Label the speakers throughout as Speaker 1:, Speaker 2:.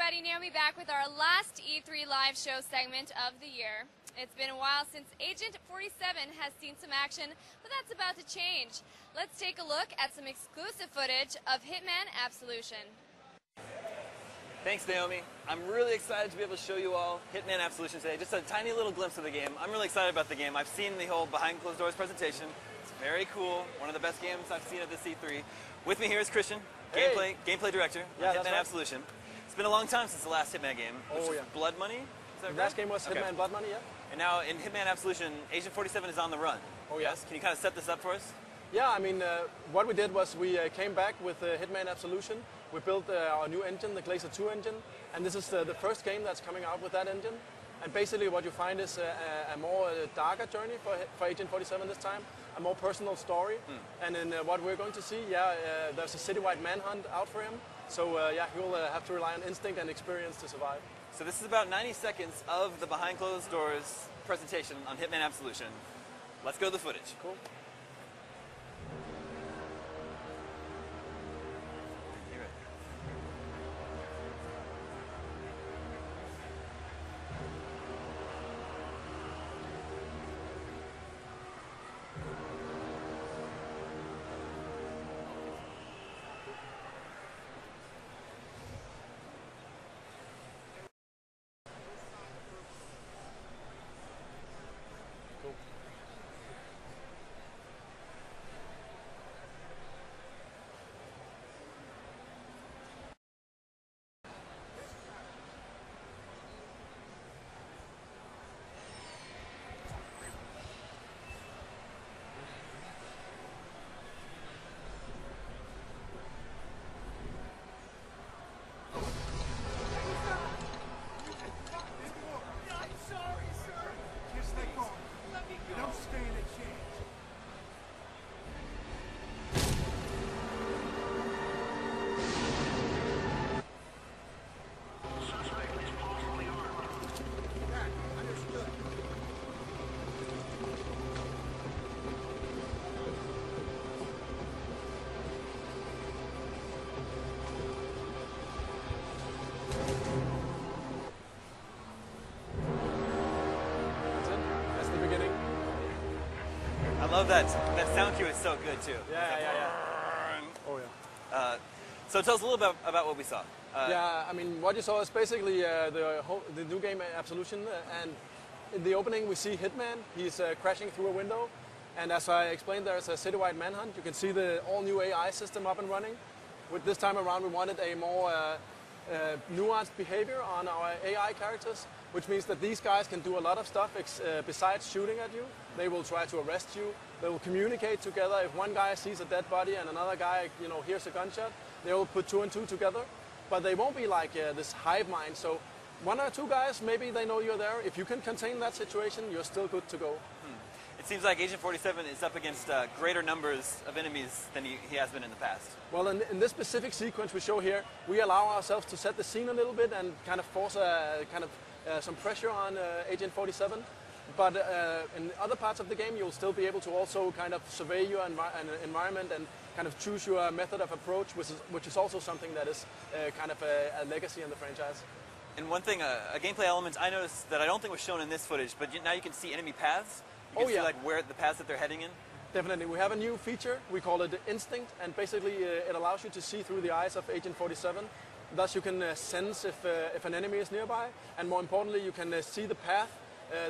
Speaker 1: everybody, Naomi back with our last E3 live show segment of the year. It's been a while since Agent 47 has seen some action, but that's about to change. Let's take a look at some exclusive footage of Hitman Absolution.
Speaker 2: Thanks, Naomi. I'm really excited to be able to show you all Hitman Absolution today. Just a tiny little glimpse of the game. I'm really excited about the game. I've seen the whole behind closed doors presentation. It's very cool. One of the best games I've seen at this E3. With me here is Christian, gameplay director of Hitman Absolution. It's been a long time since the last Hitman game, which was Blood Money. Is that
Speaker 3: the last game was Hitman Blood Money, yeah.
Speaker 2: And now in Hitman Absolution, Agent 47 is on the run.
Speaker 3: Oh, yes.
Speaker 2: Can you kind of set this up for us?
Speaker 3: Yeah, I mean, what we did was we came back with Hitman Absolution. We built our new engine, the Glacier 2 engine, and this is the first game that's coming out with that engine. And basically what you find is a more darker journey for Agent 47 this time, a more personal story. And in what we're going to see, there's a citywide manhunt out for him. So he'll have to rely on instinct and experience to survive.
Speaker 2: So this is about 90 seconds of the behind closed doors presentation on Hitman Absolution. Let's go to the footage.
Speaker 3: Cool.
Speaker 2: I love that sound cue is so good too.
Speaker 3: Yeah. Oh yeah.
Speaker 2: So tell us a little bit about what we saw.
Speaker 3: I mean, what you saw is basically the new game Absolution, and in the opening we see Hitman. He's crashing through a window, and as I explained, there's a citywide manhunt. You can see the all-new AI system up and running. With this time around, we wanted a more nuanced behavior on our AI characters, which means that these guys can do a lot of stuff besides shooting at you. They will try to arrest you. They will communicate together. If one guy sees a dead body and another guy, hears a gunshot, they will put two and two together. But they won't be like this hive mind. So one or two guys, maybe they know you're there. If you can contain that situation, you're still good to go.
Speaker 2: It seems like Agent 47 is up against greater numbers of enemies than he has been in the past.
Speaker 3: Well, in this specific sequence we show here, we allow ourselves to set the scene a little bit and kind of force some pressure on Agent 47. But in other parts of the game, you'll still be able to also kind of survey your environment and kind of choose your method of approach, which is also something that is kind of a legacy in the franchise.
Speaker 2: And one thing, a gameplay element I noticed that I don't think was shown in this footage, but now you can see enemy paths. You can see like where the paths that they're heading in.
Speaker 3: Definitely. We have a new feature. We call it Instinct, and basically it allows you to see through the eyes of Agent 47. Thus you can sense if an enemy is nearby, and more importantly, you can see the path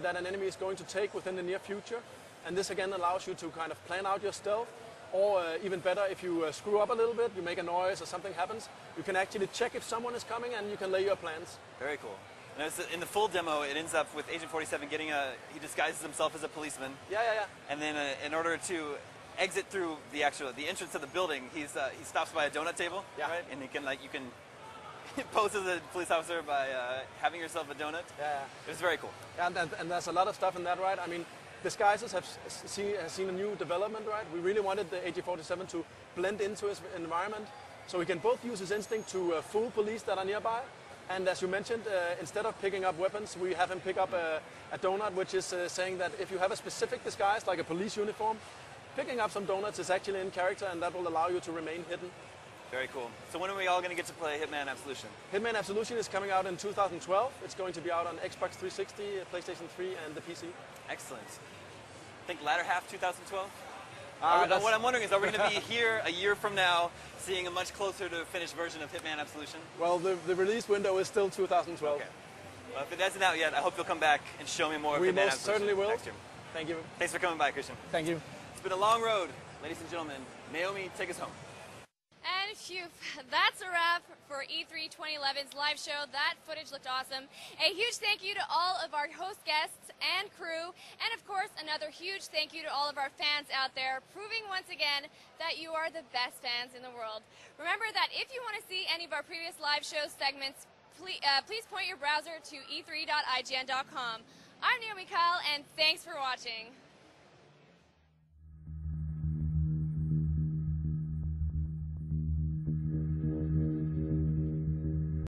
Speaker 3: that an enemy is going to take within the near future. And this again allows you to kind of plan out your stealth, or even better, if you screw up a little bit, you make a noise or something happens, you can actually check if someone is coming and you can lay your plans.
Speaker 2: Very cool. And in the full demo, it ends up with Agent 47 getting he disguises himself as a policeman.
Speaker 3: Yeah.
Speaker 2: And then in order to exit through the entrance of the building, he stops by a donut table, right? And you can pose as a police officer by having yourself a donut.
Speaker 3: Yeah.
Speaker 2: It was very cool.
Speaker 3: Yeah, and there's a lot of stuff in that, right? I mean, disguises have seen a new development, right? We really wanted the Agent 47 to blend into his environment, so he can both use his instinct to fool police that are nearby. And as you mentioned, instead of picking up weapons, we have him pick up a donut, which is saying that if you have a specific disguise, like a police uniform, picking up some donuts is actually in character, and that will allow you to remain hidden.
Speaker 2: Very cool. So when are we all going to get to play Hitman Absolution?
Speaker 3: Hitman Absolution is coming out in 2012. It's going to be out on Xbox 360, PlayStation 3, and the PC.
Speaker 2: Excellent. I think latter half 2012? What I'm wondering is, are we going to be here a year from now seeing a much closer to finished version of Hitman Absolution?
Speaker 3: Well, the release window is still 2012.
Speaker 2: Okay. Well, if it hasn't out yet, I hope you'll come back and show me more of
Speaker 3: We
Speaker 2: Hitman
Speaker 3: most
Speaker 2: Absolution
Speaker 3: certainly will.
Speaker 2: next year.
Speaker 3: Thank you.
Speaker 2: Thanks for coming by, Christian.
Speaker 3: Thank you.
Speaker 2: It's been a long road, ladies and gentlemen. Naomi, take us home.
Speaker 1: And phew, that's a wrap for E3 2011's live show. That footage looked awesome. A huge thank you to all of our host guests and crew, and of course another huge thank you to all of our fans out there, proving once again that you are the best fans in the world. Remember that if you want to see any of our previous live show segments, please point your browser to e3.ign.com. I'm Naomi Kyle, and thanks for watching.